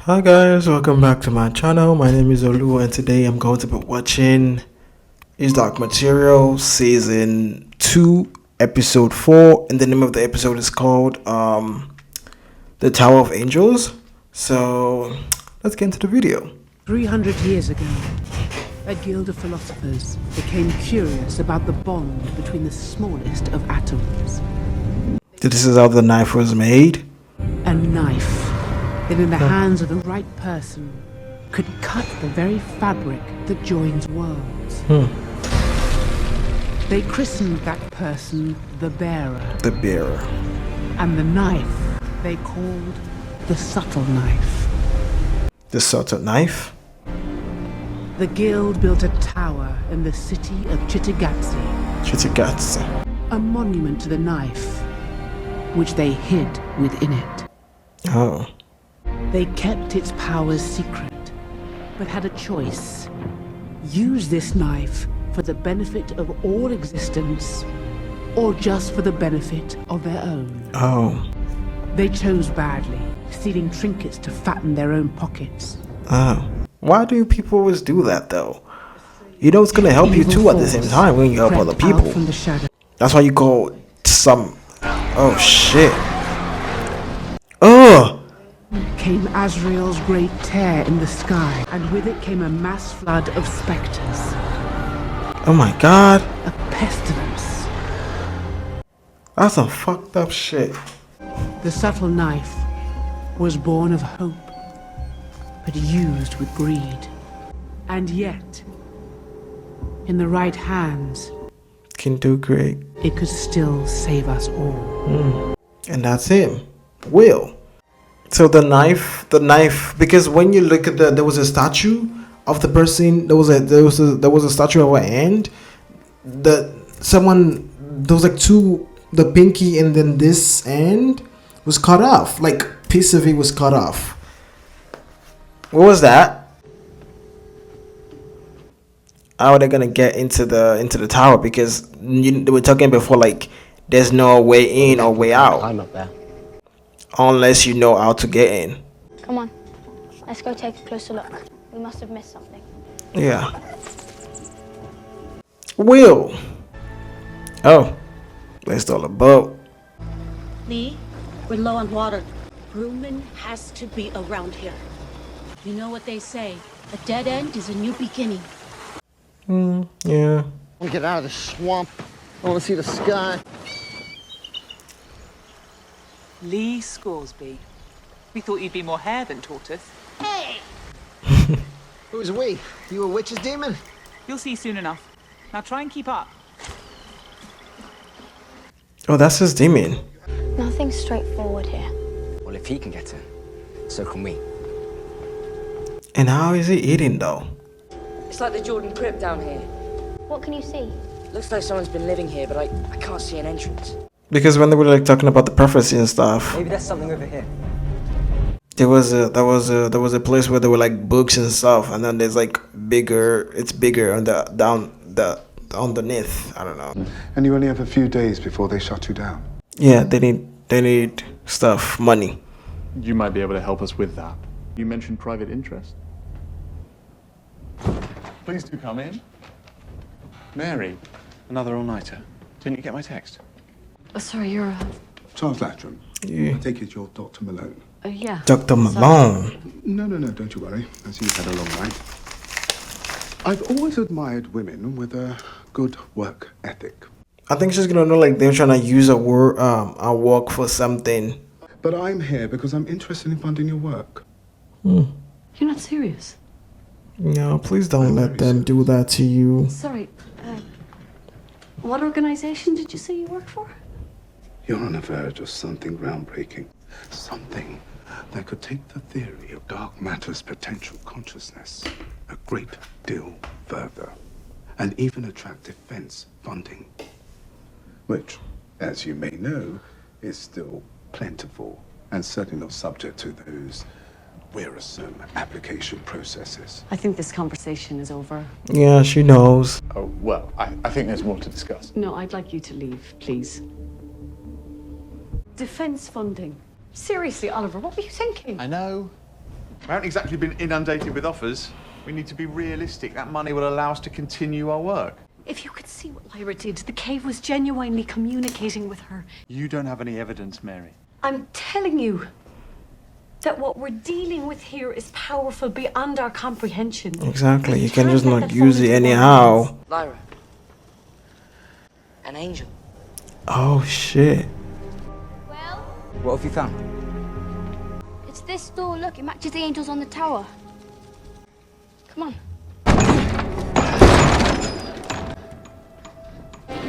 Hi guys, welcome back to my channel. My name is Olu and today I'm going to be watching Is Dark Material Season 2 Episode 4 and the name of the episode is called The Tower of Angels. So let's get into the video. 300 years ago, a guild of philosophers became curious about the bond between the smallest of atoms. This is how the knife was made. A knife that in the hands of the right person could cut the very fabric that joins worlds. They christened that person the bearer. The bearer. And the knife they called the subtle knife. The subtle knife? The guild built a tower in the city of Chitigatsi. a monument to the knife, which they hid within it. Oh. They kept its powers secret, but had a choice. Use this knife for the benefit of all existence, or just for the benefit of their own. Oh. They chose badly, stealing trinkets to fatten their own pockets. Oh. Why do people always do that though? You know it's gonna help you too at the same time when you help other people. From the shadow. That's why you call some... Oh shit. Oh! Came Azrael's great tear in the sky, and with it came a mass flood of specters. Oh my god. A pestilence. That's some fucked up shit. The subtle knife was born of hope, but used with greed. And yet, in the right hands, Can do great. it could still save us all. And that's him. Will. So the knife, because when you look at there was a statue of the person, there was a statue of her hand. There was like two, the pinky and then this end was cut off. Like piece of it was cut off. What was that? How are they gonna get into the tower? Because they were talking before, like there's no way in or way out. I'm up there. Unless you know how to get in. Come on, let's go take a closer look. We must have missed something. Yeah. Will. Oh. Let's all a boat. Lee, we're low on water. Crewman has to be around here. You know what they say, a dead end is a new beginning. Yeah. I want to get out of the swamp. I want to see the sky. Lee Scoresby. We thought you'd be more hare than tortoise. Who's we? You a witch's demon? You'll see soon enough. Now try and keep up. Oh, that's his demon. Nothing straightforward here. Well, if he can get in, so can we. And how is he eating though? It's like the Jordan Crypt down here. What can you see? Looks like someone's been living here, but I can't see an entrance. Because when they were like talking about the prophecy and stuff, Maybe there's something over here. there was a place where there were like books and stuff, and then there's like it's bigger on the underneath. I don't know. And you only have a few days before they shut you down. Yeah, they need stuff, money. You might be able to help us with that. You mentioned private interest. Please do come in. Mary, another all-nighter. Didn't you get my text? Oh, sorry, you're Charles Latram. Yeah. I take it you're Dr. Malone. yeah. Dr. Malone. No, don't you worry. I see you've had a long night. I've always admired women with a good work ethic. I think she's gonna know like they're trying to use a work for something. But I'm here because I'm interested in funding your work. You're not serious. No, please don't let them do that to you. Sorry. What organization did you say you work for? You're on the verge of something groundbreaking. Something that could take the theory of dark matter's potential consciousness a great deal further. And even attract defense funding. Which, as you may know, is still plentiful and certainly not subject to those wearisome application processes. I think this conversation is over. Yeah, she knows. Oh, well, I think there's more to discuss. No, I'd like you to leave, please. Defense funding. Seriously, Oliver, what were you thinking? I know. We haven't exactly been inundated with offers. We need to be realistic. That money will allow us to continue our work. If you could see what Lyra did, the cave was genuinely communicating with her. You don't have any evidence, Mary. I'm telling you that what we're dealing with here is powerful beyond our comprehension. Exactly. You can just not use it anyhow. Lyra. An angel. Oh shit. Well, What have you found? it's this door. Look, it matches the angels on the tower. Come on.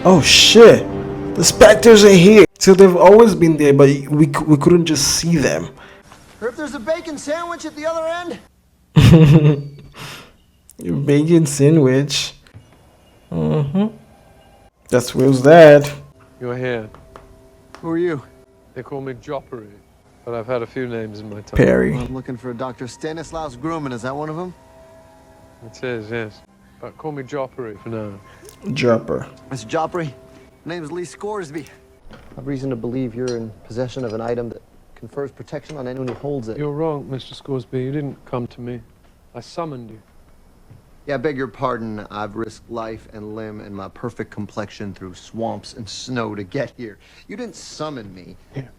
Oh shit. The specters are here. So they've always been there, but we couldn't just see them. Or if there's a bacon sandwich at the other end. Your bacon sandwich. That's Will's dad. You're here. Who are you? They call me Joppery, but I've had a few names in my time. Perry. I'm looking for a Dr. Stanislaus Grumman. Is that one of them? It is, yes. But call me Joppery for now. Dropper. Mr. Joffrey. My name is Lee Scoresby. I have reason to believe you're in possession of an item that confers protection on anyone who holds it. You're wrong, Mr. Scoresby. You didn't come to me. I summoned you. Yeah, I beg your pardon. I've risked life and limb and my perfect complexion through swamps and snow to get here. You didn't summon me. Here.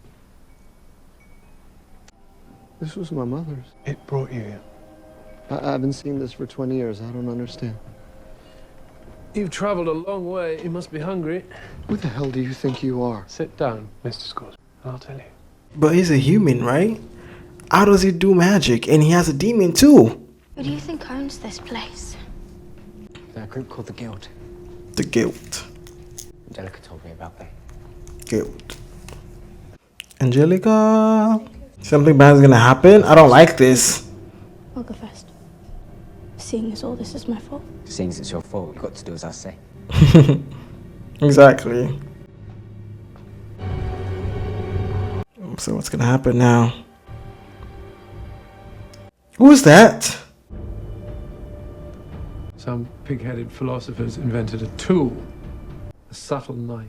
This was my mother's. It brought you here. I haven't seen this for 20 years. I don't understand. You've traveled a long way. You must be hungry. Who the hell do you think you are? Sit down, Mr. Scoresby, and I'll tell you. But he's a human, right? How does he do magic? And he has a demon too. Who do you think owns this place? They're a group called the Guild. The guilt. Angelica told me about them. Guilt. Angelica. Something bad is gonna happen? I don't like this. I'll go first. Seeing as all this is my fault. Seeing as it's your fault, you've got to do as I say. Exactly. So what's gonna happen now? Who is that? Some pig-headed philosophers invented a tool, a subtle knife.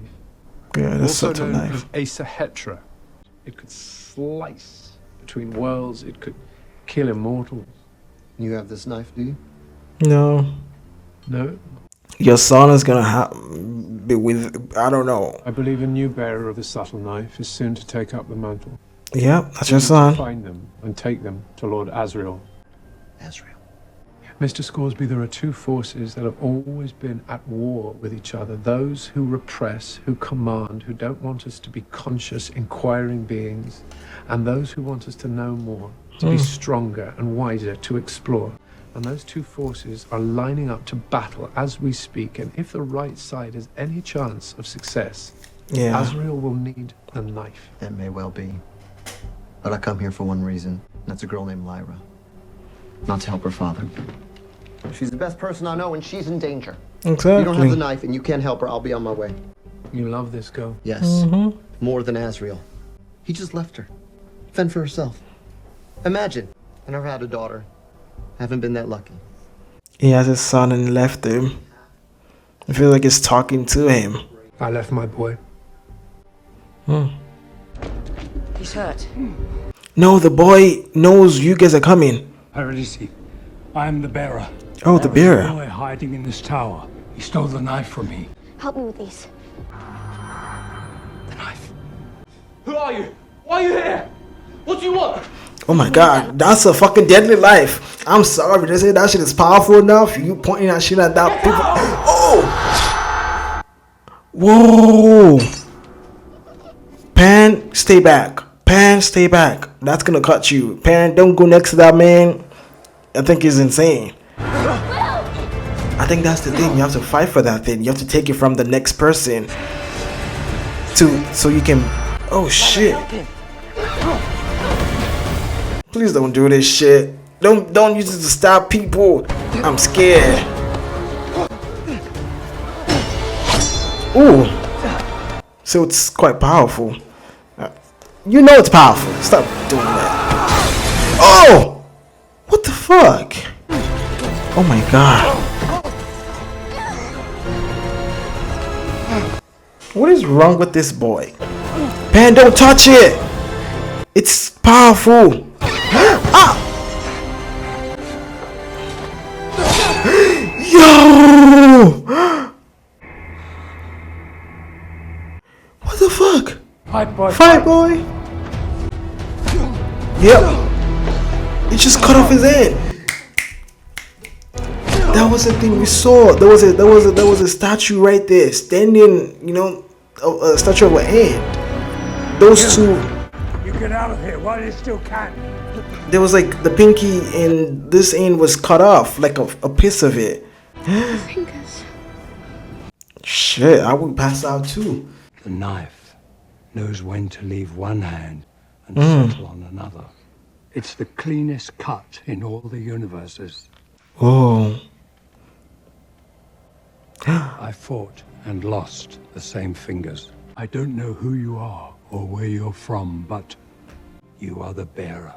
Yeah, that's also such a known knife. as Asahetra. It could slice between worlds. It could kill immortals. You have this knife, do you? No. No, Your son is gonna be with, I don't know. I believe a new bearer of the subtle knife is soon to take up the mantle. Yeah, that's your We need to son. find them and take them to Lord Asriel. Asriel. Mr. Scoresby, there are two forces that have always been at war with each other. Those who repress, who command, who don't want us to be conscious, inquiring beings, and those who want us to know more, to be stronger and wiser, to explore. And those two forces are lining up to battle as we speak. And if the right side has any chance of success, Yeah. Asriel will need the knife. That may well be. But I come here for one reason. And that's a girl named Lyra. Not to help her father. She's the best person I know, and she's in danger. Exactly. You don't have the knife, and you can't help her. I'll be on my way. You love this girl. Yes. More than Asriel. He just left her. Fend for herself. Imagine. I never had a daughter. Haven't been that lucky. He has his son and left him. I feel like he's talking to him. I left my boy. He's hurt. No, the boy knows you guys are coming. Paradisi, I am the bearer. Oh, the bearer. Boy hiding in this tower. He stole the knife from me. Help me with these. The knife. Who are you? Why are you here? What do you want? Oh my god, that's a fucking deadly life. I'm sorry, they say that shit is powerful enough. You pointing that shit at that people. Oh! Whoa! Pan, stay back. Pan, stay back. That's gonna cut you. Pan, don't go next to that man. I think he's insane. I think that's the thing. You have to fight for that thing. You have to take it from the next person. So you can. Oh shit. Please don't do this shit. Don't use it to stop people. I'm scared. Ooh. So it's quite powerful. You know it's powerful. Stop doing that. Oh! What the fuck? Oh my god. What is wrong with this boy? Pan, don't touch it! It's powerful. Ah! Fight, boy. Fight, boy. Yep. It just cut off his hand. That was the thing we saw. There was a statue right there standing. You know, a statue of an ant. Those two. You get out of here while you still can. There was like the pinky and this end was cut off, like a piece of it. Fingers. Shit, I would pass out too. The knife knows when to leave one hand and settle on another. It's the cleanest cut in all the universes. Oh. I fought and lost the same fingers. I don't know who you are or where you're from, but you are the bearer.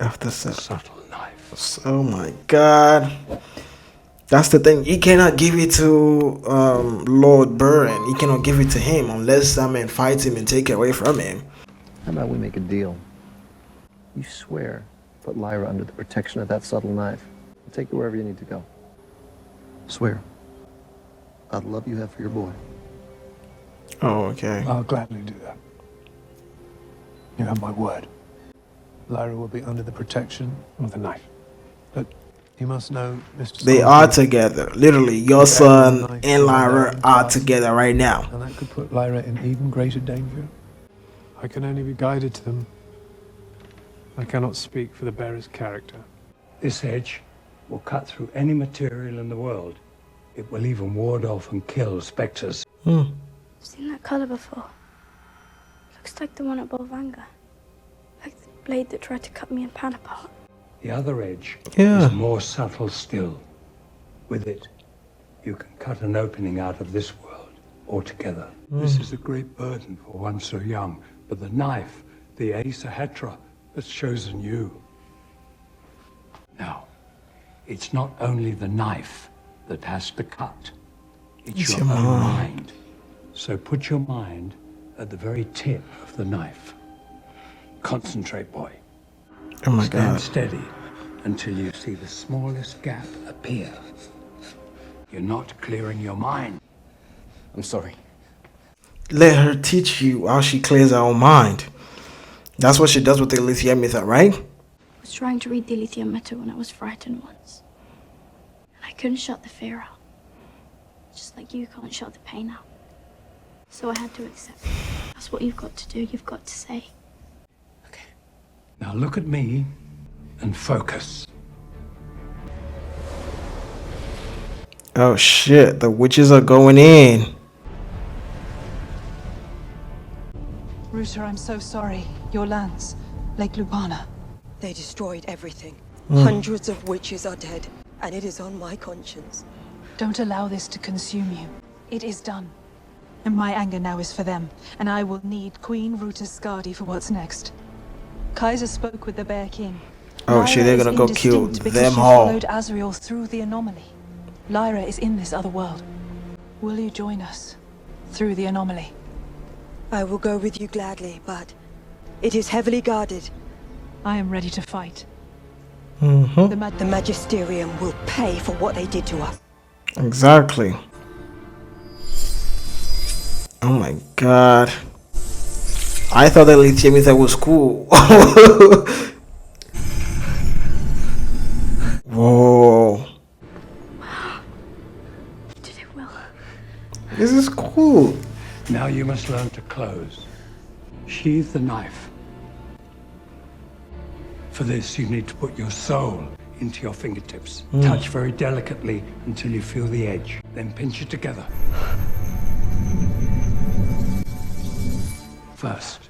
After subtle knife. Oh my God. That's the thing. You cannot give it to Lord Burren. You cannot give it to him unless that man fights him and take it away from him. How about we make a deal? You swear, put Lyra under the protection of that subtle knife. I'll take you wherever you need to go. Swear. I'll love you have for your boy. Oh, okay. I'll gladly do that. You have my word. Lyra will be under the protection of the knife. But you must know, Mr. They are together. Literally, your son and Lyra are together right now. And that could put Lyra in even greater danger. I can only be guided to them. I cannot speak for the bearer's character. This edge will cut through any material in the world. It will even ward off and kill specters. Seen that colour before? Looks like the one at Bolvanga. Like the blade that tried to cut me and Pan apart. The other edge Yeah. is more subtle still. With it, you can cut an opening out of this world altogether. This is a great burden for one so young, but the knife, the Ace Ahetra, has chosen you. Now, it's not only the knife that has to cut. It's your own mind. So put your mind at the very tip of the knife. Concentrate, boy. Oh my Stand God. steady until you see the smallest gap appear. You're not clearing your mind. I'm sorry. Let her teach you how she clears her own mind. That's what she does with the lithium method, right? I was trying to read the lithium metal when I was frightened once. And I couldn't shut the fear out. Just like you can't shut the pain out. So I had to accept it. That's what you've got to do. You've got to say. Now look at me and focus. Oh shit, the witches are going in. Ruta, I'm so sorry. Your lands, Lake Lupana. They destroyed everything. Hundreds of witches are dead, and it is on my conscience. Don't allow this to consume you. It is done. And my anger now is for them, and I will need Queen Ruta Skadi for what's next. Kaiser spoke with the Bear King. Oh shit, they're gonna go kill them She all. followed Azrael through the anomaly. Lyra is in this other world. Will you join us through the anomaly? I will go with you gladly, but it is heavily guarded. I am ready to fight. The Magisterium will pay for what they did to us. Exactly. Oh my God. I thought the lithium method was cool. Whoa. You did it well. This is cool. Now you must learn to close. Sheathe the knife. For this, you need to put your soul into your fingertips. Touch very delicately until you feel the edge. Then pinch it together. First,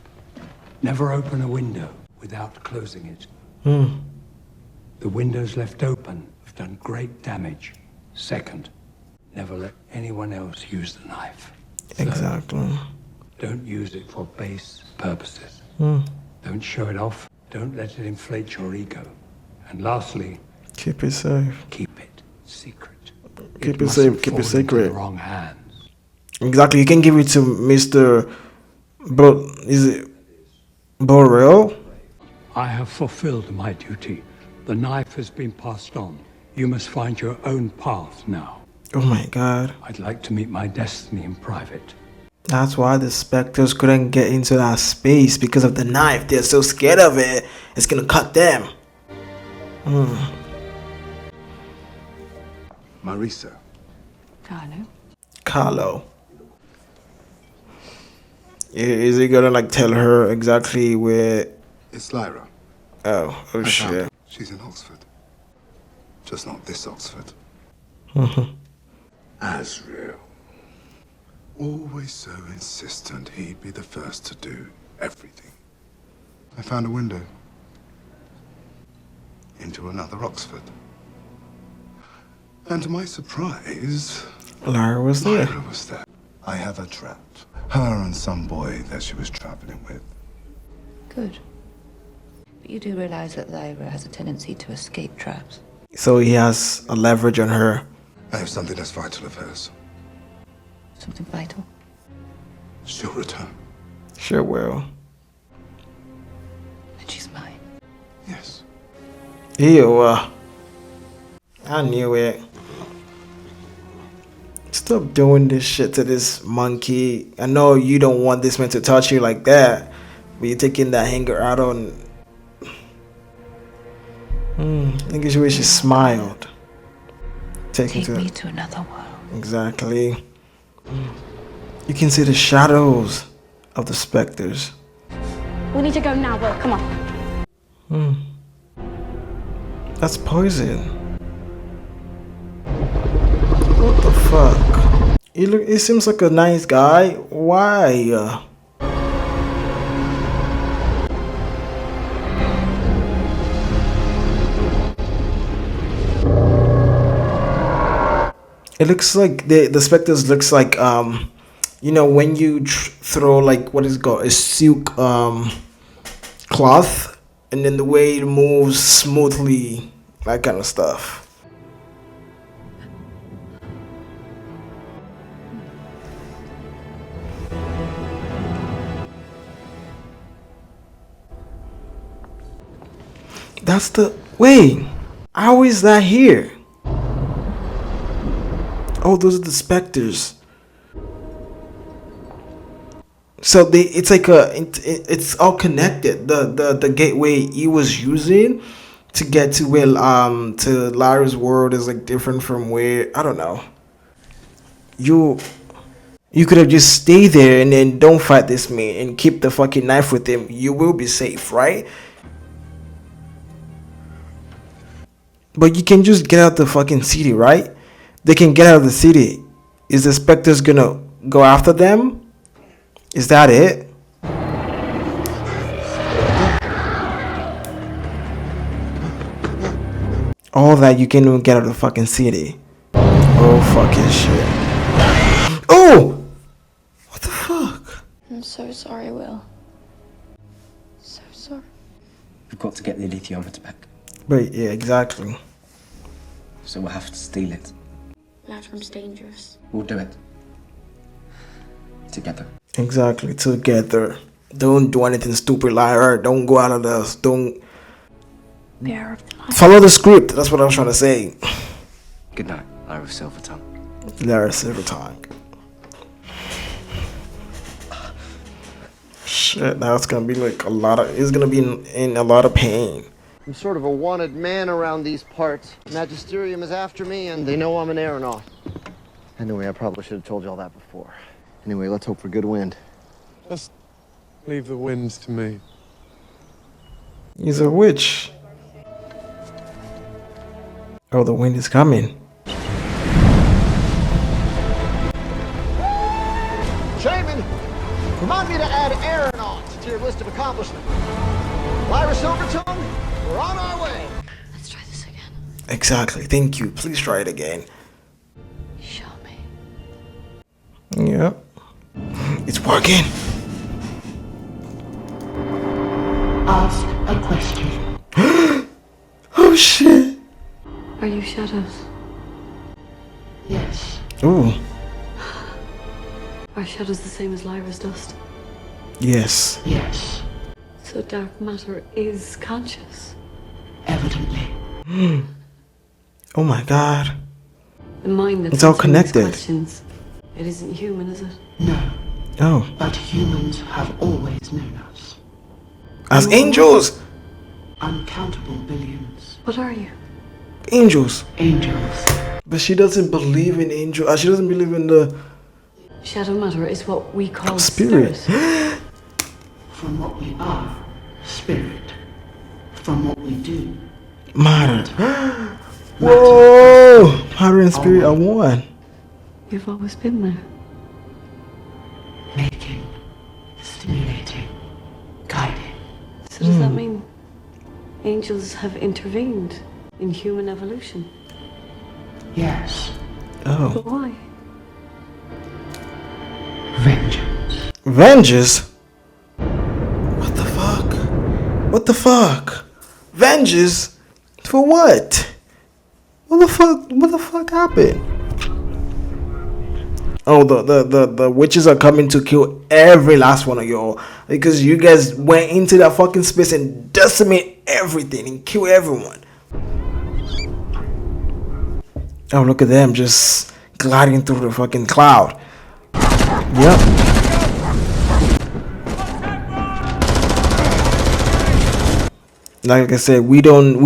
never open a window without closing it. The windows left open have done great damage. Second, never let anyone else use the knife. Third, Exactly. don't use it for base purposes. Don't show it off. Don't let it inflate your ego. And lastly, Keep it safe. keep it secret. Keep it mustn't safe. Keep fall it into secret. the wrong hands. Exactly. You can give it to Mr. Is it Borrell? I have fulfilled my duty. The knife has been passed on. You must find your own path now. Oh my God. I'd like to meet my destiny in private. That's why the specters couldn't get into that space because of the knife. They're so scared of it. It's gonna cut them. Marisa. Carlo. Is he gonna like tell her exactly where? It's Lyra. Oh I found shit. her. She's in Oxford. Just not this Oxford. Asriel. Always so insistent he'd be the first to do everything. I found a window into another Oxford. And to my surprise, Lyra was there. Lyra was there. I have her trapped. Her and some boy that she was traveling with. Good. But you do realize that Lyra has a tendency to escape traps. So he has a leverage on her. I have something that's vital of hers. Something vital? She'll return. Sure will. And she's mine. Yes. Ew. I knew it. Stop doing this shit to this monkey. I know you don't want this man to touch you like that, but you're taking that anger out on. I think she wish she smiled. Take me to another world. Exactly. You can see the shadows of the specters. We need to go now, Will. Come on. That's poison. What the fuck? He seems like a nice guy. Why? It looks like the specters looks like you know when you throw like what is it called, a silk cloth, and then the way it moves smoothly, that kind of stuff. That's the wait. How is that here? Oh, those are the specters. So it's like it's all connected. The gateway he was using to get to where to Lyra's world is like different from where, I don't know. You could have just stayed there and then don't fight this man and keep the fucking knife with him. You will be safe, right? But you can just get out the fucking city, right? They can get out of the city. Is the specters gonna go after them? Is that it? All that you can even get out of the fucking city. Oh fucking shit. Oh! What the fuck? I'm so sorry, Will. So sorry. We've got to get the alethiometer back. Right, yeah, exactly. So we'll have to steal it. Latrum's dangerous. We'll do it. Together. Exactly, together. Don't do anything stupid, Lyra. Don't go out of this. Don't Bearer of the light. follow the script. That's what I was trying to say. Good night, Lyra Silvertongue. Lyra Silvertongue. Shit, now it's gonna be like a lot of. It's gonna be in a lot of pain. I'm sort of a wanted man around these parts. Magisterium is after me, and they know I'm an aeronaut. Anyway, I probably should have told you all that before. Anyway, let's hope for good wind. Just leave the winds to me. He's a witch. Oh, the wind is coming. Shaman, remind me to add aeronaut to your list of accomplishments. Lyra Silvertongue, we're on our way. Let's try this again. Exactly. Thank you. Please try it again. Show me. Yep. It's working. Ask a question. Oh shit. Are you shadows? Yes. Ooh. Are shadows the same as Lyra's dust? Yes. Yes. So dark matter is conscious? Evidently. Oh my god. The mind that It's all answering these connected. questions. It isn't human, is it? No. Oh. But humans have always known us. As You are angels? uncountable billions. What are you? Angels. Angels. But she doesn't believe in angels. She doesn't believe in the Shadow matter is what we call spirit. From what we are, spirit. From what we do, Matter. Whoa! Matter and spirit are one. You've always been there. making, stimulating, guiding. So does that mean angels have intervened in human evolution? Yes. Oh. But why? Vengeance. Vengeance? What the fuck? What the fuck? Vengeance? For what? What the fuck happened? Oh, the witches are coming to kill every last one of y'all because you guys went into that fucking space and decimate everything and kill everyone. Oh, look at them just gliding through the fucking cloud. Yep. Like I said, we don't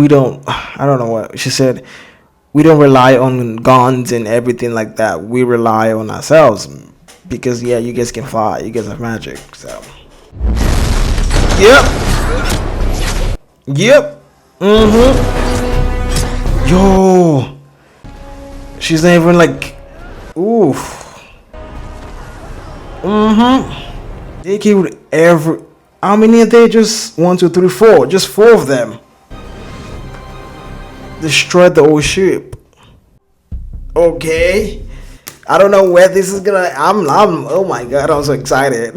I don't know what she said. We don't rely on guns and everything like that. We rely on ourselves because yeah, you guys can fly. You guys have magic. So yep. Yo, she's not even like oof. They killed every. How many are they? Just 1, 2, 3, 4. Just 4 of them. Destroyed the whole ship. Okay. I don't know where this is gonna. I'm. Oh my god! I'm so excited.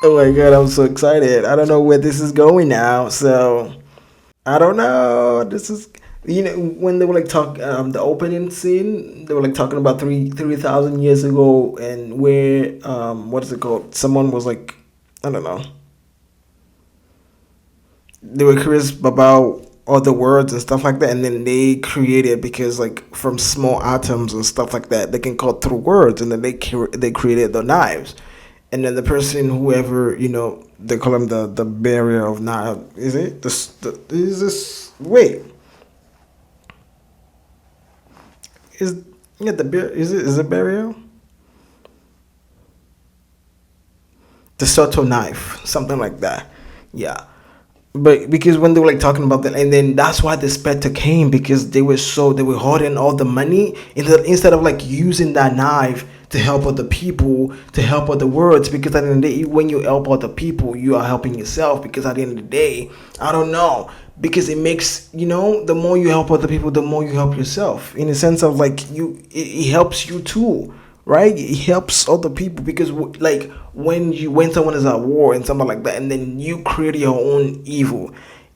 Oh my god! I'm so excited. I don't know where this is going now. So I don't know. This is. You know when they were like the opening scene, they were like talking about 3,000 years ago, and where what is it called? Someone was like, I don't know. They were curious about other words and stuff like that, and then they created because like from small atoms and stuff like that, they can code through words, and then they created the knives, and then the person whoever they call him the barrier of knife. Is it this wait. Is it burial? The Soto knife, something like that. Yeah. But because when they were like talking about that, and then that's why the specter came, because they were hoarding all the money instead of like using that knife to help other people, to help other worlds. Because at the end of the day, when you help other people, you are helping yourself. Because at the end of the day, I don't know, because it makes the more you help other people, the more you help yourself, in the sense of like it helps you too, right? It helps other people, because like when someone is at war and something like that, and then you create your own evil,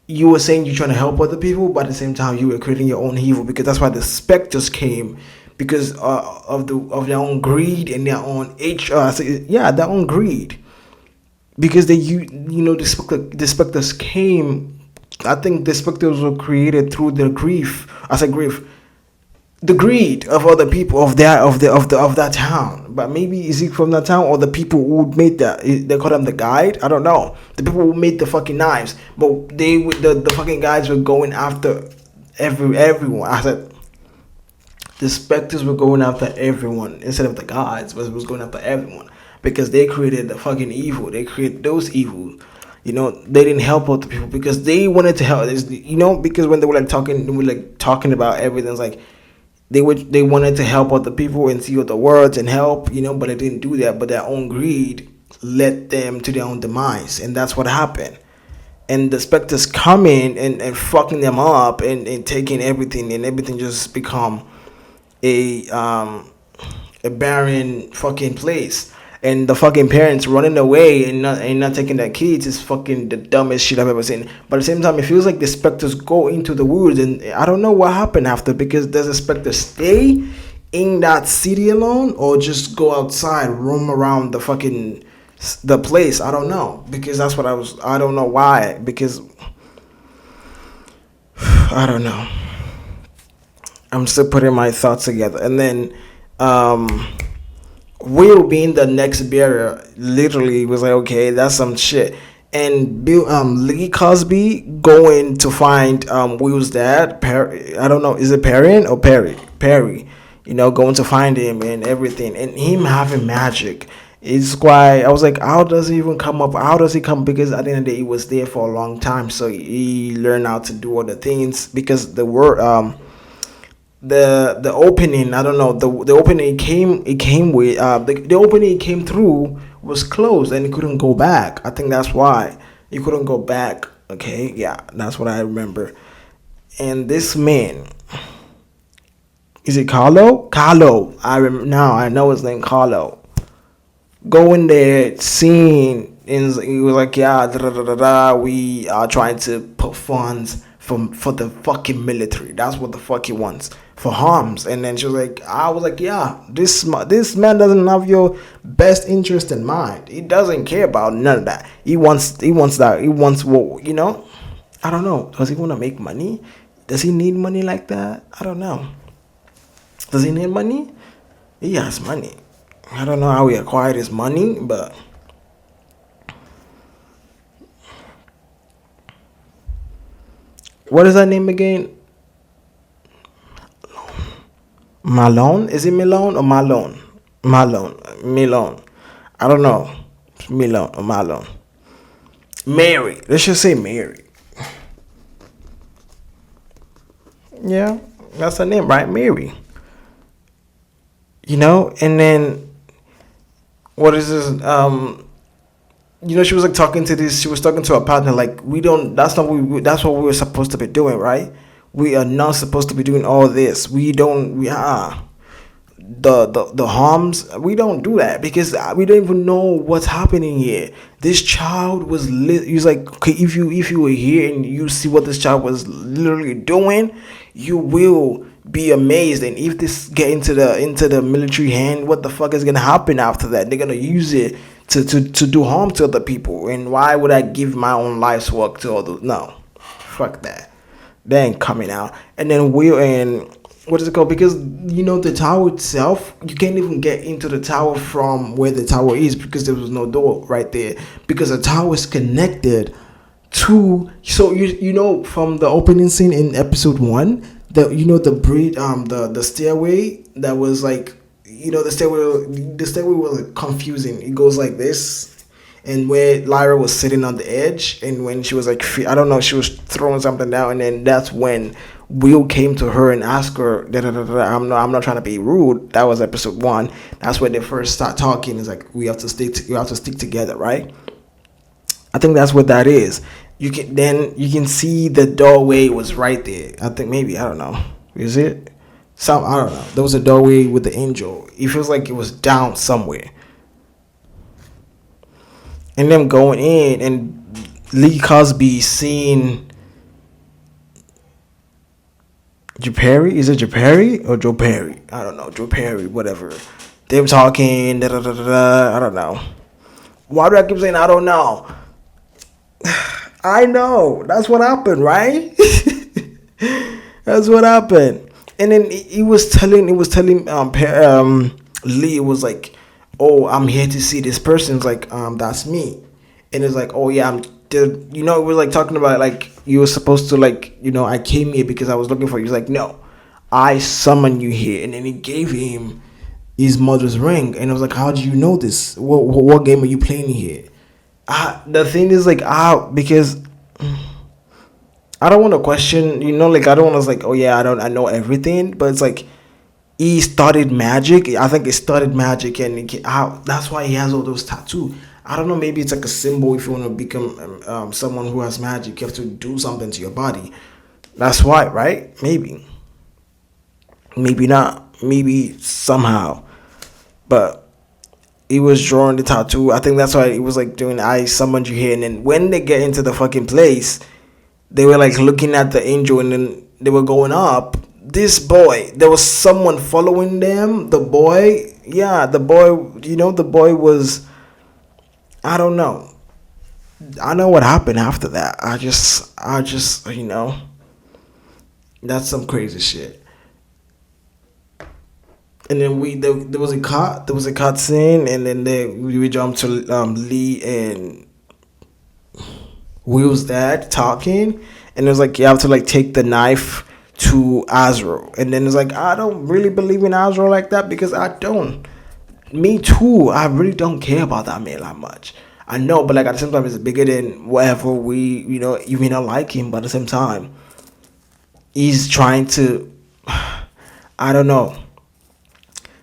you were saying you're trying to help other people, but at the same time you were creating your own evil, because that's why the specters came, because of their own greed and their own their own greed, because the specters came. I think the specters were created through their grief. I said grief, the greed of other people of that town. But maybe is it from that town, or the people who made that? They call them the guide. I don't know. The people who made the fucking knives, but the fucking guides were going after everyone. I said the specters were going after everyone instead of the guides, but it was going after everyone, because they created the fucking evil. They created those evil. They didn't help other people because they wanted to help. Because when they were talking about everything, it's like they wanted to help other people and see other words and help, but they didn't do that. But their own greed led them to their own demise, and that's what happened. And the specters coming and fucking them up and taking everything, and everything just become a barren fucking place. And the fucking parents running away and not taking their kids is fucking the dumbest shit I've ever seen. But at the same time, it feels like the specters go into the woods, and I don't know what happened after, because does the specter stay in that city alone, or just go outside, roam around the place? I don't know, because that's what I don't know why, because I don't know. I'm still putting my thoughts together. And then Will being the next bearer literally was like, okay, that's some shit. And Lee Cosby going to find Will's dad, Parry, I don't know, is it Parry or Parry, going to find him and everything, and him having magic. It's why I was like, how does he even come up? How does he come? Because at the end of the day, he was there for a long time, so he learned how to do other things. Because the word the opening, I don't know, the opening it came with the opening it came through was closed and he couldn't go back. I think that's why he couldn't go back. Okay, yeah, that's what I remember. And this man, is it Carlo? I remember now. I know his name, Carlo. Going there, seeing, and he was like, yeah, we are trying to put funds for the fucking military. That's what the fuck he wants, for harms. And then she was like, I was like, yeah, this man doesn't have your best interest in mind. He doesn't care about none of that. He wants that. He wants what, I don't know. Does he want to make money? Does he need money like that? I don't know. Does he need money? He has money. I don't know how he acquired his money, but what is that name again? Malone? Is it Malone or Malone? Malone. I don't know. Malone or Malone. Mary. Let's just say Mary. Yeah, that's her name, right? Mary. And then what is this? She was like talking to this. She was talking to her partner. Like, we don't. That's not. That's what we were supposed to be doing, right? We are not supposed to be doing all this. We don't. We are the harms. We don't do that because we don't even know what's happening here. This child was. He was like, okay, if you were here and you see what this child was literally doing, you will be amazed. And if this get into the military hand, what the fuck is gonna happen after that? They're gonna use it to do harm to other people. And why would I give my own life's work to others? No, fuck that. They ain't coming out. And then what is it called? Because the tower itself, you can't even get into the tower from where the tower is because there was no door right there. Because the tower is connected to, so from the opening scene in episode 1, the stairway that was like, the stairway was like confusing. It goes like this, and where Lyra was sitting on the edge, and when she was like, I don't know, she was throwing something down, and then that's when Will came to her and asked her, I'm not trying to be rude. That was episode 1. That's when they first start talking. It's like, we have to stick together, right? I think that's what that is. You can see the doorway was right there. I think maybe, I don't know. Is it? I don't know. There was a doorway with the angel. It feels like it was down somewhere. And them going in, and Lee Cosby seeing Joe Parry. Is it Joe Parry or Joe Parry? I don't know. Joe Parry, whatever. Them talking. I don't know. Why do I keep saying I don't know? I know. That's what happened, right? That's what happened. And then he was telling Lee, it was like, oh, I'm here to see this person. It's like, that's me. And it's like, oh yeah, it was like talking about like you were supposed to like, I came here because I was looking for you. He's like, no, I summoned you here. And then he gave him his mother's ring. And I was like, how do you know this? What game are you playing here? The thing is like, because I don't want to question, like I don't want to like, oh yeah, I know everything, but it's like he started magic. I think he started magic, and that's why he has all those tattoos. I don't know, maybe it's like a symbol. If you want to become someone who has magic, you have to do something to your body. That's why, right? Maybe not. Maybe somehow, but he was drawing the tattoo. I think that's why he was like doing, I summoned you here. And then when they get into the fucking place, they were like looking at the angel, and then they were going up. This boy, there was someone following them. The boy, the boy was, I don't know. I know what happened after that. I just, that's some crazy shit. And then there was a cut scene, and then we jumped to Lee and Will's dad talking, and it was like you have to like take the knife to Azrael, and then it's like I don't really believe in Azrael like that because I don't. Me too. I really don't care about that man that much. I know, but like at the same time, it's bigger than whatever we you may not like him, but at the same time, he's trying to, I don't know,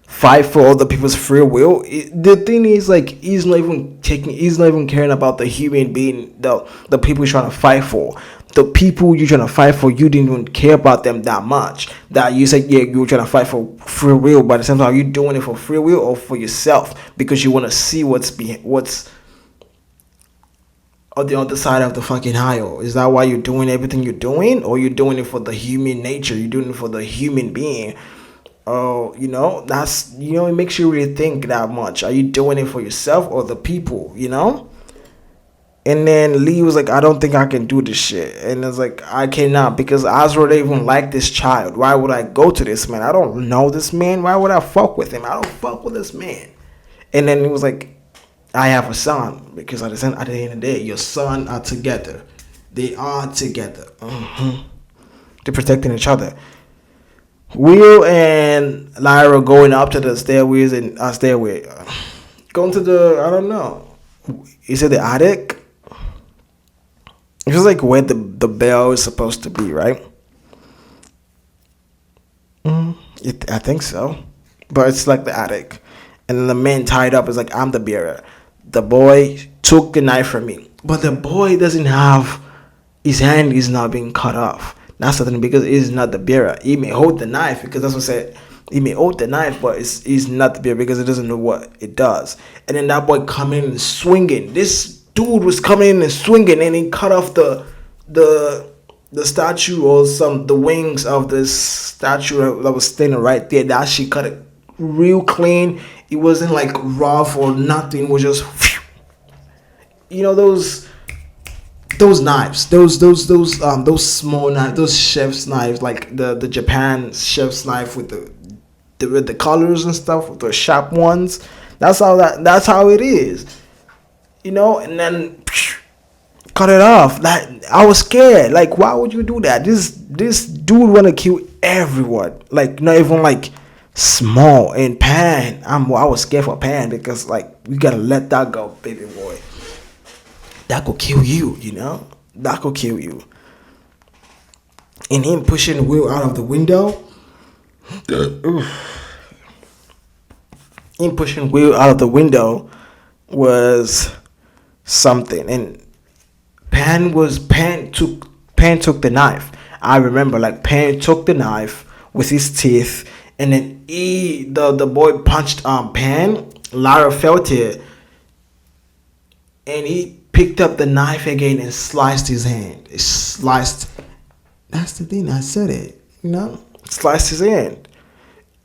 fight for other people's free will. The thing is, like, he's not even caring about the human being, the people he's trying to fight for. The people you're trying to fight for, you didn't even care about them that much. That you said, yeah, you were trying to fight for free will, but at the same time, are you doing it for free will or for yourself? Because you want to see what's on the other side of the fucking aisle. Is that why you're doing everything you're doing? Or you're doing it for the human nature? You're doing it for the human being? Oh, that's, it makes you really think that much. Are you doing it for yourself or the people, And then Lee was like, I don't think I can do this shit. And it's like, I cannot, because Azrael didn't even like this child. Why would I go to this man? I don't know this man. Why would I fuck with him? I don't fuck with this man. And then he was like, I have a son, because at the end of the day, your son are together. They are together. They're protecting each other. Will and Lyra going up to the stairways and stairway, going to the, I don't know, is it the attic? It was like where the bell is supposed to be, right? I think so, but it's like the attic, and then the man tied up is like, I'm the bearer. The boy took the knife from me, but the boy doesn't have, his hand is not being cut off. That's the thing, because he's not the bearer. He may hold the knife, because that's what I said. He may hold the knife, but he's not the bearer because he doesn't know what it does. And then that boy coming in and swinging. This dude was coming in and swinging, and he cut off the statue or the wings of this statue that was standing right there. That she cut it real clean. It wasn't like rough or nothing. It was just, those knives, those small knives, those chef's knives, like the Japan chef's knife with the colors and stuff, with the sharp ones. That's how it is, And then cut it off. Like, I was scared. Like, why would you do that? This dude wanna kill everyone. Like, not even like small. And Pan, I was scared for Pan, because like, we gotta let that go, baby boy. That could kill you, That could kill you. And him pushing Will out of the window. Him pushing Will out of the window was something. And Pan took the knife. I remember, like, Pan took the knife with his teeth, and then the boy punched Pan. Lyra felt it, and he picked up the knife again and sliced his hand. It sliced. That's the thing. I said it. Sliced his hand.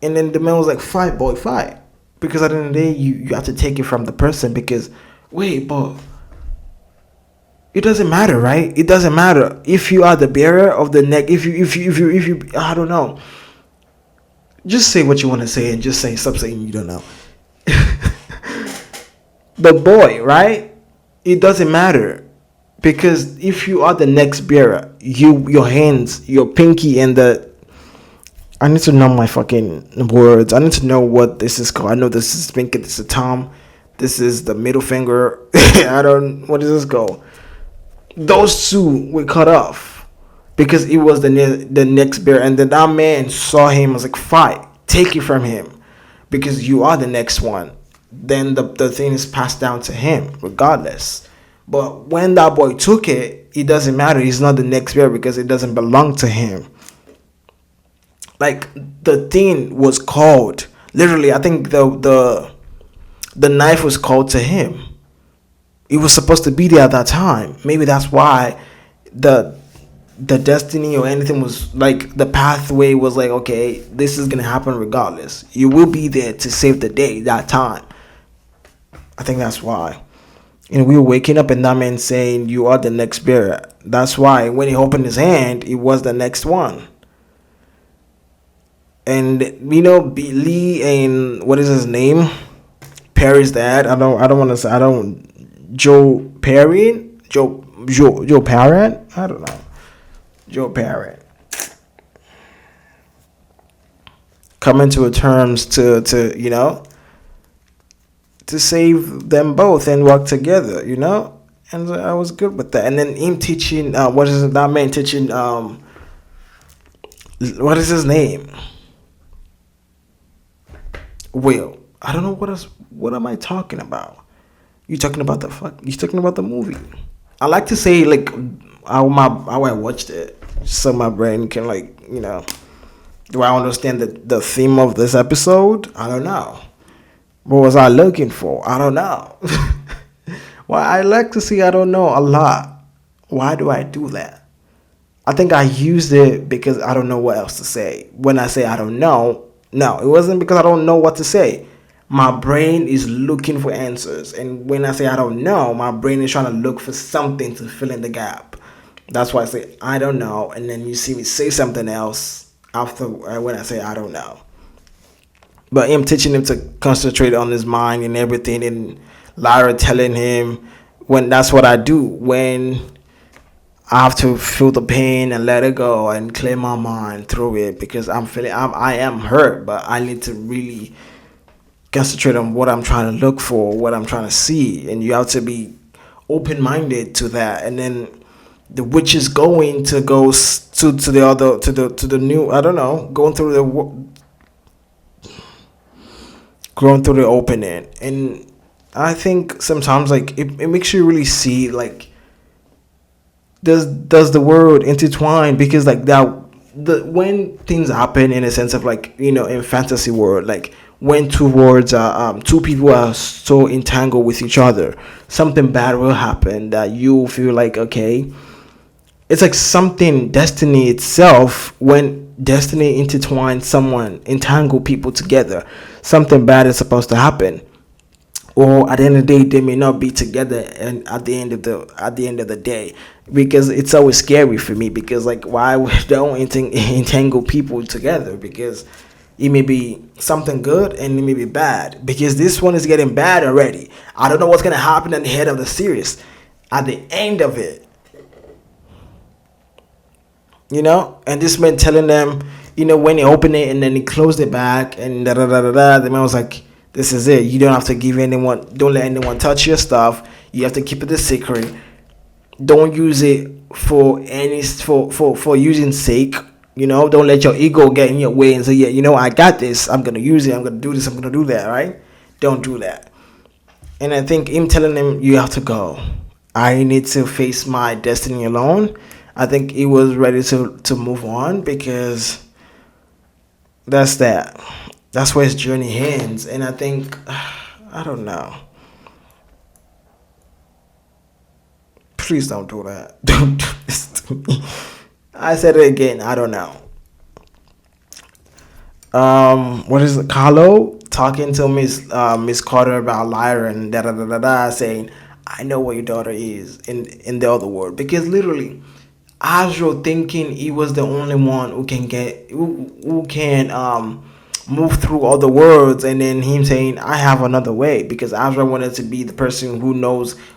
And then the man was like, "Fight, boy, fight." Because at the end of the day, you have to take it from the person. Because wait, but it doesn't matter, right? It doesn't matter if you are the bearer of the neck. If you, I don't know. Just say what you want to say and just stop saying you don't know. The boy, right? It doesn't matter, because if you are the next bearer, your hands, your pinky, and I need to know my fucking words. I need to know what this is called. I know this is pinky, this is thumb, this is the middle finger. What does this called? Those two were cut off because it was the next bearer, and then that man saw him, was like, fight, take it from him, because you are the next one. Then the thing is passed down to him regardless. But when that boy took it, it doesn't matter. He's not the next bearer because it doesn't belong to him. Like, the thing was called, literally, I think the knife was called to him. It was supposed to be there at that time. Maybe that's why the destiny or anything was like, the pathway was like, okay, this is gonna happen regardless. You will be there to save the day that time. I think that's why. And we were waking up and that man saying, you are the next bearer. That's why when he opened his hand, it was the next one. and Lee and what is his name? Parry's dad. I don't want to say. I don't. Joe Parry. Joe Parrot. I don't know. Joe Parrot. Coming to terms to to save them both and work together, and I was good with that. And then him teaching, what is it, that man teaching, what is his name? Will. I don't know what am I talking about? You talking about you talking about the movie. I like to say like how I watched it, so my brain can do I understand the theme of this episode? I don't know. What was I looking for? I don't know. Well, I like to see I don't know a lot. Why do I do that? I think I used it because I don't know what else to say. When I say I don't know, no, it wasn't because I don't know what to say. My brain is looking for answers. And when I say I don't know, my brain is trying to look for something to fill in the gap. That's why I say I don't know. And then you see me say something else after when I say I don't know. But him teaching him to concentrate on his mind and everything, and Lyra telling him when that's what I do when I have to feel the pain and let it go and clear my mind through it, because I am hurt, but I need to really concentrate on what I'm trying to look for, what I'm trying to see, and you have to be open-minded to that. And then the witch is going to go to the new, I don't know, going through the opening. And I think sometimes like it makes you really see like does the world intertwine, because like that when things happen in a sense of like in fantasy world, like when two people are so entangled with each other, something bad will happen that you feel like, okay, it's like something destiny itself. When destiny entangle people together, something bad is supposed to happen, or at the end of the day they may not be together. And at the end of the day, because it's always scary for me, because like why don't entangle people together? Because it may be something good and it may be bad, because this one is getting bad already. I don't know what's gonna happen at the head of the series, at the end of it. And this man telling them, when he opened it and then he closed it back and da da da da da, the man was like, this is it. You don't have to don't let anyone touch your stuff. You have to keep it a secret. Don't use it for using sake. Don't let your ego get in your way and say, yeah, I got this. I'm going to use it. I'm going to do this. I'm going to do that, right? Don't do that. And I think him telling him, you have to go. I need to face my destiny alone. I think he was ready to move on, because that's that. That's where his journey ends. And I think, I don't know. Please don't do that. Don't do this to me. I said it again. I don't know. What is it? Carlo talking to Miss Carter about Lyra and da da da da da, saying, I know where your daughter is in the other world. Because literally, Azrael thinking he was the only one who can move through all the worlds, and then him saying I have another way, because Azrael wanted to be the person who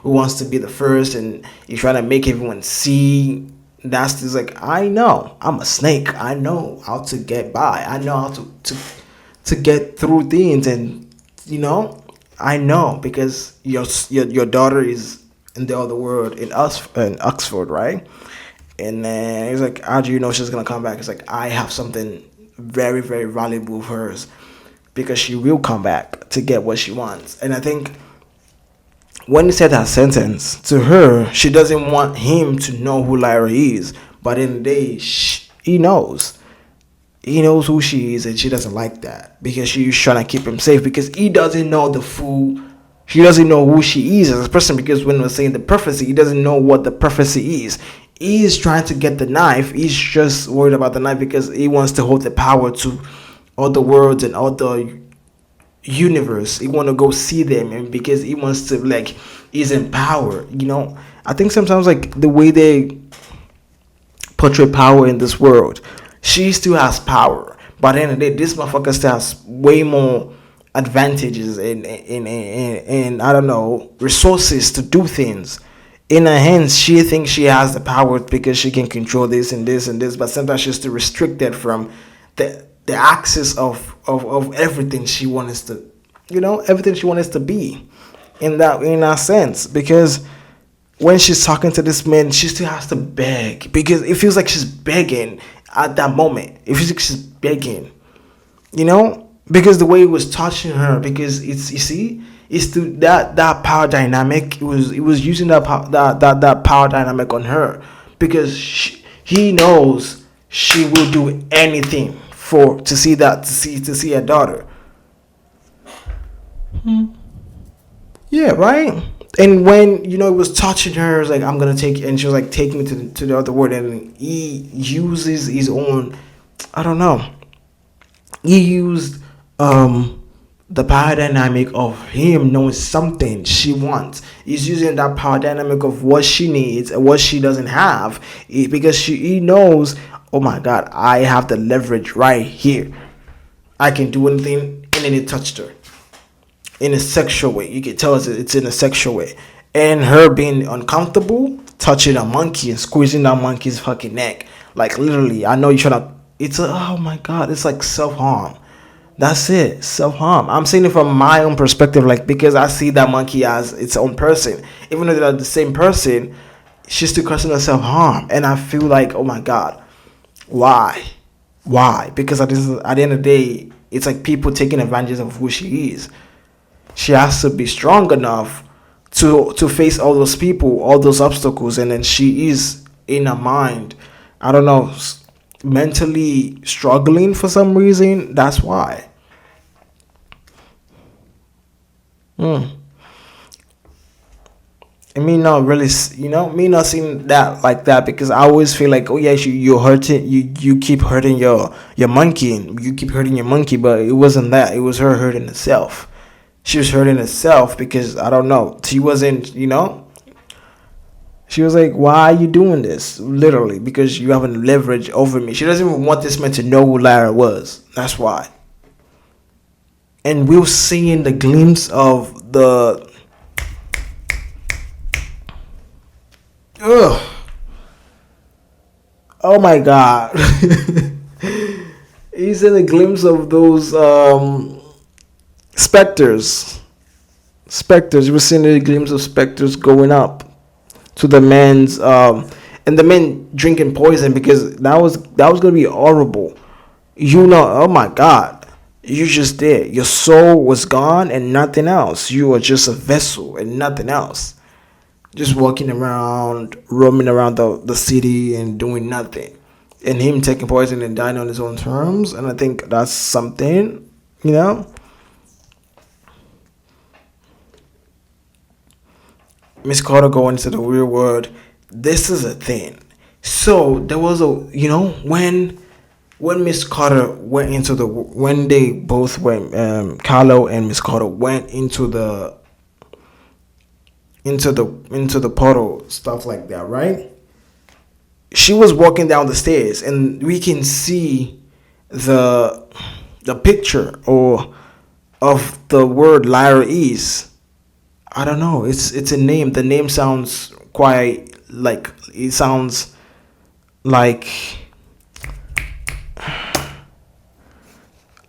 wants to be the first, and he's trying to make everyone see. That's just like, I know I'm a snake. I know how to get by. I know how to get through things, and I know, because your daughter is in the other world in Oxford, right? And then he's like, how do you know she's gonna come back? It's like, I have something very, very valuable of hers, because she will come back to get what she wants. And I think when he said that sentence to her, she doesn't want him to know who Lyra is, but in the day he knows who she is, and she doesn't like that, because she's trying to keep him safe, because he doesn't know she doesn't know who she is as a person, because when we're saying the prophecy, he doesn't know what the prophecy is. He's trying to get the knife. He's just worried about the knife because he wants to hold the power to all the worlds and all the universe. He want to go see them, and because he wants to, like, he's in power. I think sometimes like the way they portray power in this world, she still has power, But at the end of the day, this motherfucker still has way more advantages and I don't know, resources to do things. In her hands, she thinks she has the power because she can control this and this and this, but sometimes she's still restricted from the access of everything she wants to, everything she wants to be in that sense. Because when she's talking to this man, she still has to beg, because it feels like she's begging at that moment. It feels like she's begging, because the way it was touching her, because it's to that power dynamic. It was using that power dynamic on her, because he knows she will do anything to see her daughter. Yeah, right. And when it was touching her, it was like, I'm gonna take, and she was like, take me to the other world. And he uses his own, I don't know. He used the power dynamic of him knowing something she wants. He's using that power dynamic of what she needs and what she doesn't have, because he knows, oh my God, I have the leverage right here. I can do anything, and then he touched her in a sexual way. You can tell it's in a sexual way. And her being uncomfortable, touching a monkey and squeezing that monkey's fucking neck. Like, literally, I know you're trying to, oh my God, it's like self-harm. That's it, self-harm. I'm saying it from my own perspective, like, because I see that monkey as its own person. Even though they're the same person, she's still causing herself harm. And I feel like, oh my God, why? Because at the end of the day, it's like people taking advantage of who she is. She has to be strong enough to face all those people, all those obstacles, and then she is, in her mind, I don't know, mentally struggling for some reason. That's why. And me not really, me not seeing that like that, because I always feel like, oh yeah, you're hurting, you keep hurting your monkey, and you keep hurting your monkey, but it wasn't that. It was her hurting herself. She was hurting herself because, I don't know, she wasn't, she was like, why are you doing this? Literally, because you have a leverage over me. She doesn't even want this man to know who Lyra was. That's why. And we're seeing the glimpse of the... Ugh. Oh my God. He's in a glimpse of those specters. You were seeing a glimpse of specters going up to the man's and the man drinking poison, because that was gonna be horrible. Oh my God, you just did. Your soul was gone and nothing else. You were just a vessel and nothing else. Just walking around, roaming around the city and doing nothing. And him taking poison and dying on his own terms. And I think that's something, Miss Carter going into the real world. This is a thing. So there was when Miss Carter went into when they both went, Carlo and Miss Carter went into the portal, stuff like that, right? She was walking down the stairs, and we can see the picture of the word Lyra is. I don't know. It's a name. The name sounds quite like, it sounds like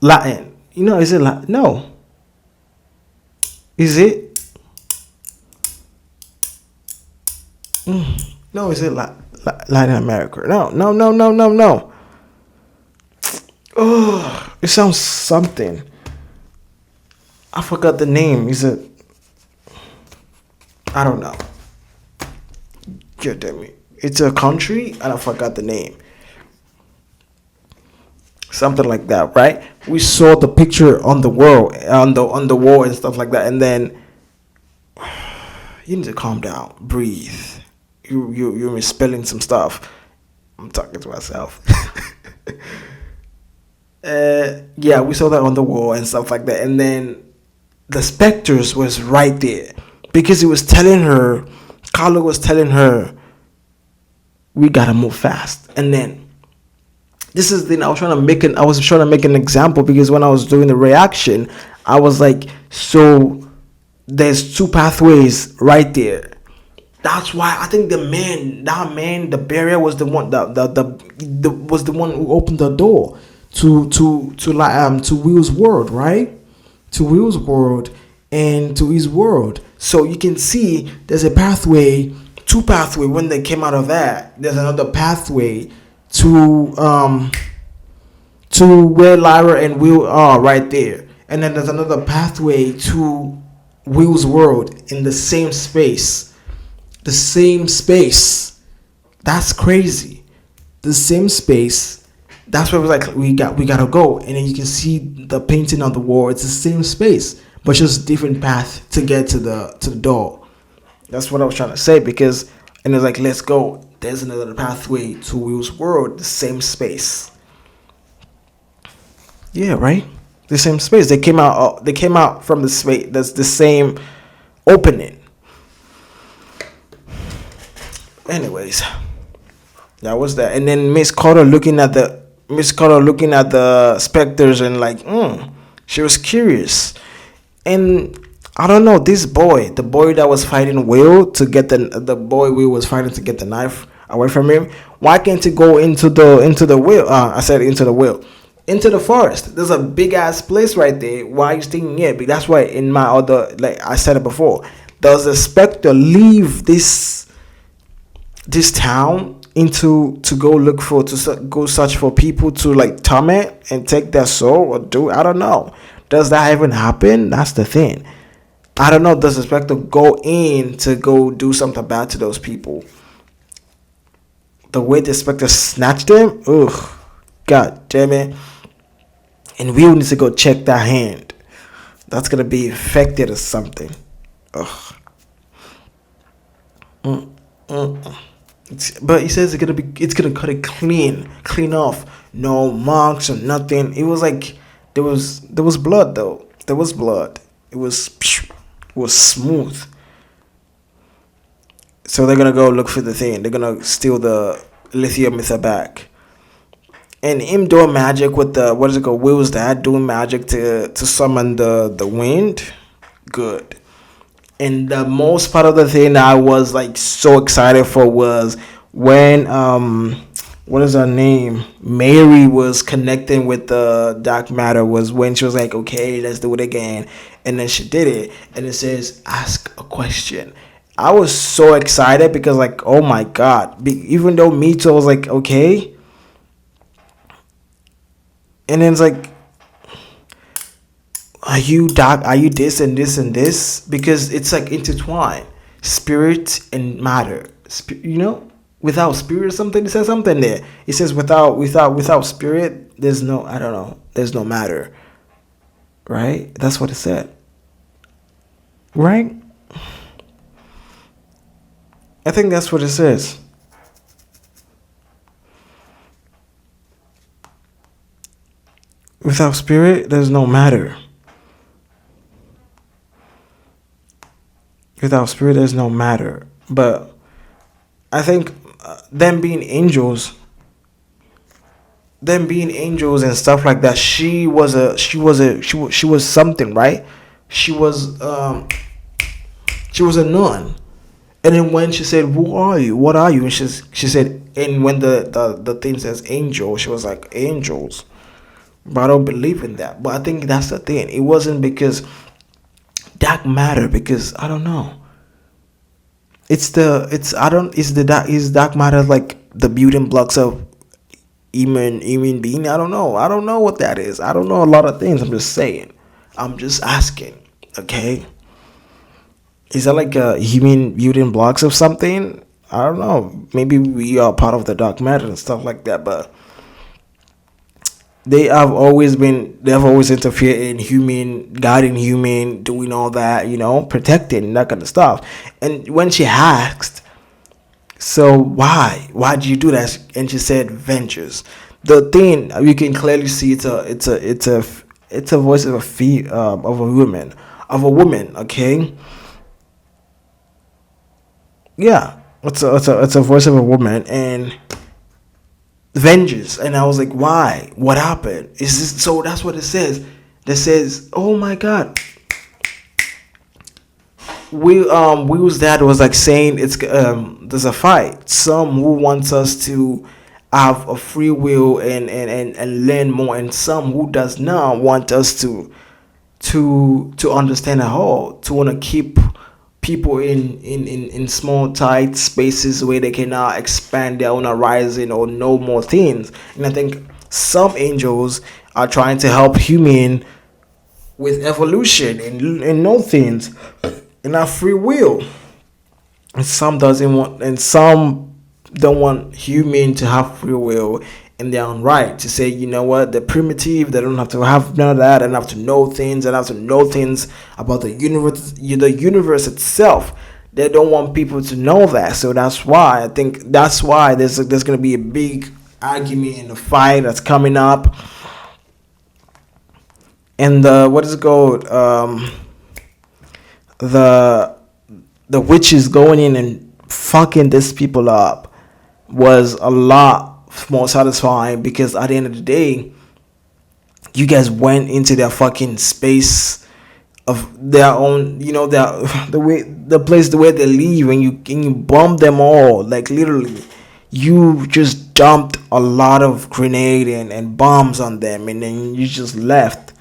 Latin. Is it Latin? No. Is it? No, is it Latin America? No. Oh, it sounds something. I forgot the name. Is it? I don't know. God damn it. It's a country and I forgot the name. Something like that, right? We saw the picture on the wall, on the wall and stuff like that, and then you need to calm down, breathe. You're misspelling some stuff. I'm talking to myself. Yeah, we saw that on the wall and stuff like that, and then the specters was right there, because it was telling her, Carlo was telling her, we gotta move fast. And then this is the thing I was trying to make an example, because when I was doing the reaction, I was like, so there's two pathways right there. That's why I think the barrier was the one was the one who opened the door to Will's world, right? To Will's world and to his world. So you can see there's a pathway, two pathway. When they came out of that, there's another pathway to where Lyra and Will are right there, and then there's another pathway to Will's world in the same space. The same space. That's crazy. The same space. That's where we gotta go. And then you can see the painting on the wall. It's the same space, but just different path to get to the door. That's what I was trying to say, because and it's like, let's go. There's another pathway to Will's world, the same space. Yeah, right? The same space. They came out from the space. That's the same opening. Anyways, that was that. And then Miss Carter looking at the specters and like, she was curious. And I don't know, the boy that was fighting Will to get the boy Will was fighting to get the knife away from him. Why can't he go into the Will? I said into the Will. Into the forest. There's a big ass place right there. Why are you staying here? But that's why in my other, like I said it before, does the specter leave this town to go look for, to go search for people to like torment and take their soul, or do, I don't know. Does that even happen? That's the thing. I don't know. Does the specter go in to go do something bad to those people? The way the specter snatched them, ugh, god damn it. And we need to go check that hand. That's gonna be infected or something. Ugh. But he says it's gonna cut it clean off, no marks or nothing. It was like there was blood though. There was blood. It was smooth. So they're gonna go look for the thing. They're gonna steal the lithium ether back. And him doing magic with the, what is it called? Will's dad doing magic to summon the wind. Good. And the most part of the thing that I was like so excited for was when what is her name? Mary was connecting with the dark matter, was when she was like, okay, let's do it again. And then she did it. And it says, ask a question. I was so excited because like, oh my God. Even though me too, I was like, okay. And then it's like, are you dark? Are you this and this and this? Because it's like intertwined, spirit and matter. Without spirit, something. It says something there. It says without spirit, there's no. I don't know. There's no matter. Right? That's what it said. Right? I think that's what it says. Without spirit, there's no matter. Without spirit, there's no matter. But I think them being angels and stuff like that, she was something, right? She was a nun. And then when she said, who are you? What are you? And she said, and when the thing says angel, she was like, angels. But I don't believe in that. But I think that's the thing. It wasn't because dark matter, because I don't know. Is dark matter like the building blocks of human being? I don't know. I don't know what that is. I don't know a lot of things. I'm just saying. I'm just asking. Okay. Is that like a human building blocks of something? I don't know. Maybe we are part of the dark matter and stuff like that, but they have always interfered in human, guiding human, doing all that, protecting, that kind of stuff. And when she asked, so why do you do that? And she said, vengeance. The thing you can clearly see, it's a voice of a woman. Okay. Yeah, it's a voice of a woman, and vengeance. And I was like, why? What happened? Is this so? That's what it says. That says, oh my god. Will's dad was like saying it's there's a fight. Some who wants us to have a free will and learn more, and some who does not want us to understand at all, to want to keep people in small tight spaces where they cannot expand their own horizon or know more things. And I think some angels are trying to help human with evolution and know things and have free will. And some doesn't want, and some don't want human to have free will in their own right, to say, you know what, they're primitive, they don't have to have none of that, and have to know things, and have to know things about the universe itself. They don't want people to know that. So that's why I think there's going to be a big argument in the fight that's coming up. And what is it called? The witches going in and fucking these people up was a lot more satisfying, because at the end of the day, you guys went into their fucking space of their own, the place the way they live, and you bomb them all. Like literally, you just dumped a lot of grenade and bombs on them, and then you just left.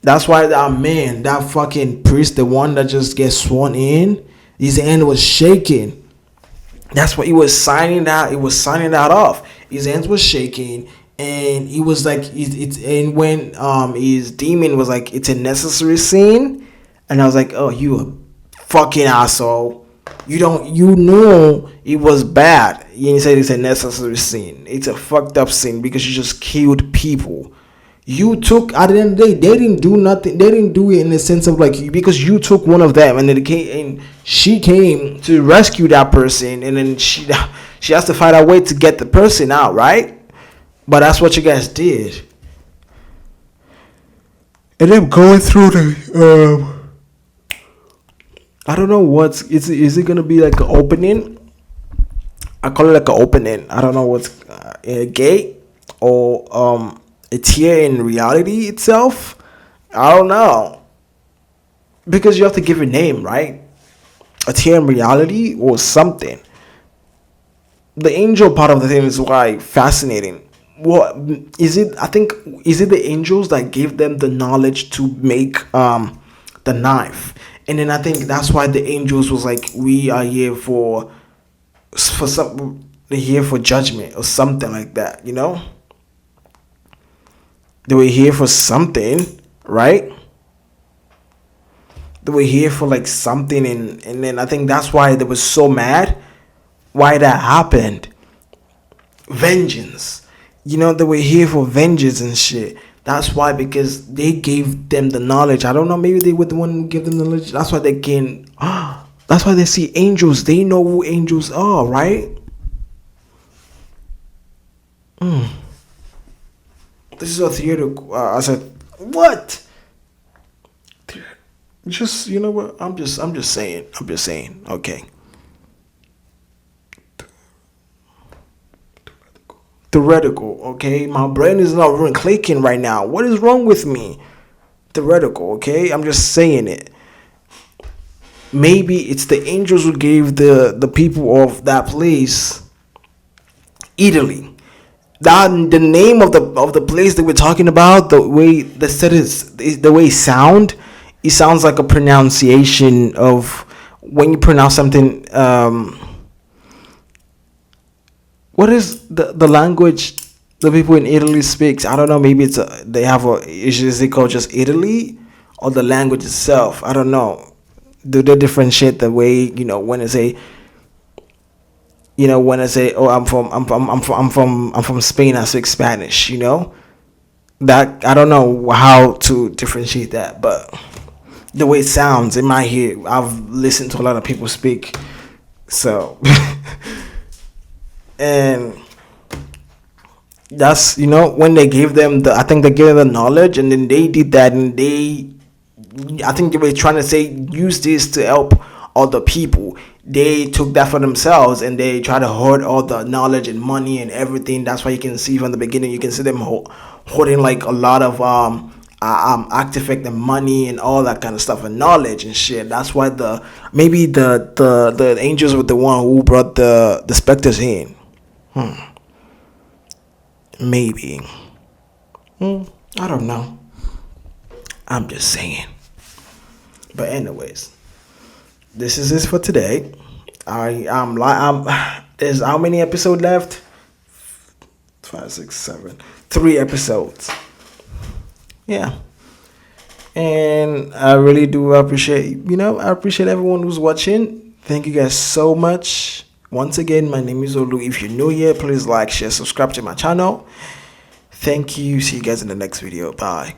That's why that fucking priest, the one that just gets sworn in, his hand was shaking. That's what he was signing that. He was signing that off. His hands was shaking, and he was like, and when his demon was like, it's a necessary scene, and I was like, oh, you a fucking asshole. You know it was bad. You said it's a necessary scene. It's a fucked up scene because you just killed people. You took, at the end of the day, they didn't do nothing. They didn't do it in the sense of like, because you took one of them, and then she came to rescue that person, and then she has to find a way to get the person out, right? But that's what you guys did. And then going through the I don't know what's is it gonna be like an opening? I call it like an opening. I don't know what's a gate or it's here in reality itself. I don't know, because you have to give a name, right? It's here in reality or something. The angel part of the thing is why fascinating. What is it? I think, is it the angels that gave them the knowledge to make the knife? And then I think that's why the angels was like, we are here for some, they're here for judgment or something like that, you know? They were here for something, right? They were here for like something, and then I think that's why they were so mad. Why that happened. Vengeance. They were here for vengeance and shit. That's why, because they gave them the knowledge. I don't know, maybe they were the one who gave them the knowledge. That's why they can. That's why they see angels. They know who angels are, right? This is a theater. I said, what? Just, you know what? I'm just saying. Okay. Theoretical. Okay, my brain is not even clicking right now. What is wrong with me? Theoretical. Okay, I'm just saying it. Maybe it's the angels who gave the people of that place Italy. The name of the place that we're talking about, the way the set is, the way it sounds like a pronunciation of when you pronounce something. What is the language the people in Italy speaks? I don't know. Maybe is it called just Italy, or the language itself? I don't know. Do they differentiate the way, when I say, when I say, oh, I'm from Spain, I speak Spanish, that I don't know how to differentiate that, but the way it sounds in my ear, I've listened to a lot of people speak, so and that's, when they gave them I think they gave them the knowledge, and then they did that, and I think they were trying to say, use this to help other people. they took that for themselves and they try to hoard all the knowledge and money and everything. That's why you can see from the beginning, you can see them hoarding like a lot of artifact and money and all that kind of stuff and knowledge and shit. That's why maybe the angels were the one who brought the specters in. Maybe. I don't know. I'm just saying. But anyways, this is it for today. There's how many episodes left? 5, 6, 7. 3 episodes. Yeah. And I really do appreciate, I appreciate everyone who's watching. Thank you guys so much. Once again, my name is Olu. If you're new here, please like, share, subscribe to my channel. Thank you. See you guys in the next video. Bye.